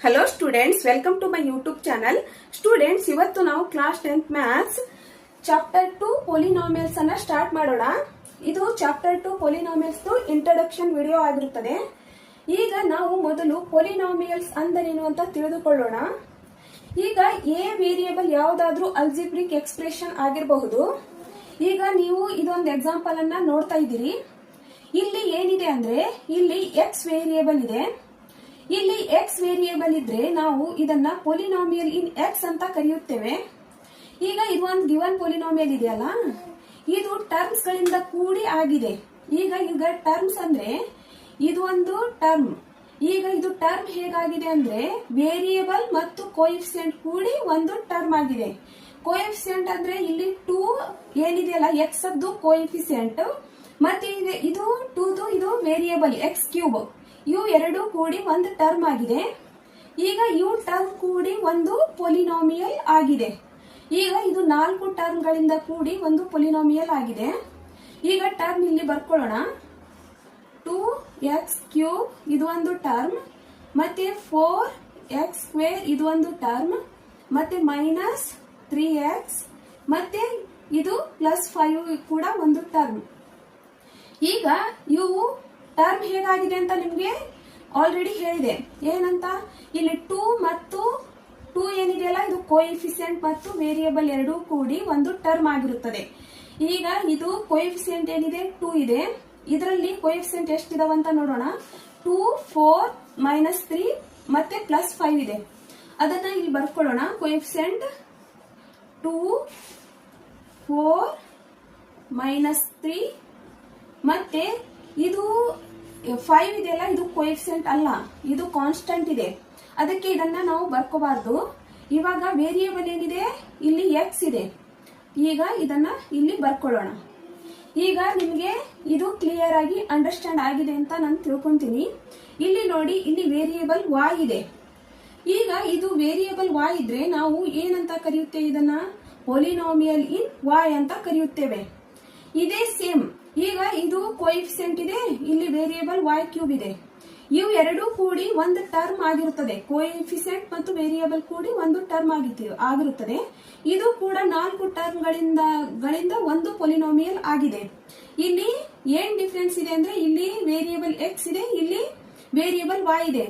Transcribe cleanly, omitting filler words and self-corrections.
Hello students, welcome to my YouTube channel. Students, ಇವತ್ತು ನಾವು class 10th maths chapter 2 ಪೊಲಿನಾಮಿಯಲ್ಸ್ ಅನ್ನ start ಮಾಡೋಣ. ಇದು ಚಾಪ್ಟರ್ 2 ಪೊಲಿನಾಮಿಯಲ್ಸ್ ಇಂಟ್ರೊಡಕ್ಷನ್ ವಿಡಿಯೋ ಆಗಿರುತ್ತದೆ. ಈಗ ನಾವು ಮೊದಲು ಪೊಲಿನಾಮಿಯಲ್ಸ್ ಅಂದರೇನು ಅಂತ ತಿಳಿದುಕೊಳ್ಳೋಣ. ಈಗ ಎ ವೇರಿಯೇಬಲ್ ಯಾವುದಾದ್ರೂ ಅಲ್ಜಿಬ್ರಿಕ್ ಎಕ್ಸ್ಪ್ರೆಷನ್ ಆಗಿರಬಹುದು. ಈಗ ನೀವು ಇದೊಂದು ಎಕ್ಸಾಂಪಲ್ ಅನ್ನ ನೋಡ್ತಾ ಇದ್ದೀರಿ. ಇಲ್ಲಿ ಏನಿದೆ ಅಂದ್ರೆ ಇಲ್ಲಿ ಎಕ್ಸ್ ವೇರಿಯೇಬಲ್ ಇದೆ. ಇಲ್ಲಿ ಎಕ್ಸ್ ವೇರಿಯೇಬಲ್ ಇದ್ರೆ ನಾವು ಇದನ್ನ ಪೊಲಿನಾಮಿಯಲ್ ಇನ್ ಎಕ್ಸ್ ಅಂತ ಕರೆಯುತ್ತೇವೆ. ಈಗ ಇದು ಒಂದು ಗಿವನ್ ಪೊಲಿನಾಮಿಯಲ್ ಇದೆಯಲ್ಲ, ಇದು ಟರ್ಮ್ಸ್ ಗಳಿಂದ ಕೂಡಿ ಆಗಿದೆ. ಈಗ ಟರ್ಮ್ಸ್ ಅಂದ್ರೆ ಇದು ಒಂದು ಟರ್ಮ್. ಈಗ ಇದು ಟರ್ಮ್ ಹೇಗಾಗಿದೆ ಅಂದ್ರೆ ವೇರಿಯೇಬಲ್ ಮತ್ತು ಕೋಎಫಿಷಿಯಂಟ್ ಕೂಡಿ ಒಂದು ಟರ್ಮ್ ಆಗಿದೆ. ಕೋಎಫಿಷಿಯಂಟ್ ಅಂದ್ರೆ ಇಲ್ಲಿ 2 ಏನಿದೆಯಲ್ಲ ಎಕ್ಸ್ ಅದ್ದು ಕೋಎಫಿಷಿಯಂಟ್, ಮತ್ತೆ ಇದು 2 ಇದು ವೇರಿಯೇಬಲ್ ಎಕ್ಸ್ ಕ್ಯೂಬ್. ಇವು ಎರಡು ಕೂಡಿ ಒಂದು ಟರ್ಮ್ ಆಗಿದೆ. ಈಗ ಇವು ಟರ್ಮ್ ಕೂಡಿ ಒಂದು ಪೊಲಿನಾಮಿಯಲ್ ಆಗಿದೆ. ಈಗ ಇದು 4 ಟರ್ಮ್ ಗಳಿಂದ ಕೂಡಿ ಒಂದು ಪೊಲಿನಾಮಿಯಲ್ ಆಗಿದೆ. ಈಗ ಟರ್ಮ್ ಇಲ್ಲಿ ಬರ್ಕೊಳ್ಳೋಣ. 2x ಕ್ಯೂಬ್ ಇದು ಒಂದು ಟರ್ಮ್, ಮತ್ತೆ 4x ಸ್ಕ್ವೇರ್ ಇದು ಒಂದು ಟರ್ಮ್, ಮತ್ತೆ ಮೈನಸ್ 3x, ಮತ್ತೆ ಇದು +5 ಕೂಡ ಒಂದು ಟರ್ಮ್. ಈಗ ಇವು ಟರ್ಮ್ ಹೇಗಾಗಿದೆ ಅಂತ ನಿಮ್ಗೆ ಆಲ್ರೆಡಿ ಹೇಳಿದೆ. ಏನಂತ, ಇಲ್ಲಿ 2 ಮತ್ತು 2 ಏನಿದೆಯಲ್ಲ ಇದು ಕೋಎಫಿಷಿಯಂಟ್ ಮತ್ತು ವೇರಿಯೇಬಲ್ ಎರಡೂ ಕೂಡಿ ಒಂದು ಟರ್ಮ್ ಆಗಿರುತ್ತದೆ. ಈಗ ಇದು ಕೋಎಫಿಷಿಯಂಟ್ ಏನಿದೆ 2 ಇದೆ. ಇದರಲ್ಲಿ ಕೋಎಫಿಷಿಯಂಟ್ ಎಷ್ಟಿದಾವಂತ ನೋಡೋಣ. 2, 4, -3 ಮತ್ತೆ +5 ಇದೆ. ಅದನ್ನ ಇಲ್ಲಿ ಬರ್ಕೊಳ್ಳೋಣ. ಕೋಎಫಿಷಿಯಂಟ್ 2, 4, -3 ಮತ್ತೆ ಇದು 5 ಇದೆಯಲ್ಲ, ಇದು ಕೋಎಫಿಷಿಯಂಟ್ ಅಲ್ಲ, ಇದು ಕಾನ್ಸ್ಟಂಟ್ ಇದೆ. ಅದಕ್ಕೆ ಇದನ್ನ ನಾವು ಬರ್ಕೋಬಾರ್ದು. ಇವಾಗ ವೇರಿಯೇಬಲ್ ಏನಿದೆ ಇಲ್ಲಿ ಎಕ್ಸ್ ಇದೆ. ಈಗ ಇದನ್ನ ಇಲ್ಲಿ ಬರ್ಕೊಳ್ಳೋಣ. ಈಗ ನಿಮಗೆ ಇದು ಕ್ಲಿಯರ್ ಆಗಿ ಅಂಡರ್ಸ್ಟ್ಯಾಂಡ್ ಆಗಿದೆ ಅಂತ ನಾನು ತಿಳ್ಕೊಂತೀನಿ. ಇಲ್ಲಿ ನೋಡಿ, ಇಲ್ಲಿ ವೇರಿಯೇಬಲ್ y ಇದೆ. ಈಗ ಇದು ವೇರಿಯೇಬಲ್ y ಇದ್ರೆ ನಾವು ಏನಂತ ಕರೆಯುತ್ತೇವೆ, ಇದನ್ನ ಪೊಲಿನಾಮಿಯಲ್ ಇನ್ y ಅಂತ ಕರೆಯುತ್ತೇವೆ. ಇದೇ ಸೇಮ್. ಈಗ ಇದು ಕೋಎಫಿಷಿಯಂಟ್ ಇದೆ, ಇಲ್ಲಿ ವೇರಿಯೇಬಲ್ y ಕ್ಯೂಬ್ ಇದೆ. ಇವು ಎರಡೂ ಕೂಡಿ ಒಂದು ಟರ್ಮ್ ಆಗಿರುತ್ತದೆ. ಕೋಎಫಿಷಿಯಂಟ್ ಮತ್ತು ವೇರಿಯೇಬಲ್ ಕೂಡಿ ಒಂದು ಟರ್ಮ್ ಆಗಿರುತ್ತದೆ. ಇದು ಕೂಡ 4 ಟರ್ಮ್ ಗಳಿಂದ ಒಂದು ಪೊಲಿನಾಮಿಯಲ್ ಆಗಿದೆ. ಇಲ್ಲಿ ಏನ್ ಡಿಫರೆನ್ಸ್ ಇದೆ ಅಂದ್ರೆ ಇಲ್ಲಿ ವೇರಿಯೇಬಲ್ ಎಕ್ಸ್ ಇದೆ, ಇಲ್ಲಿ ವೇರಿಯೇಬಲ್ y ಇದೆ.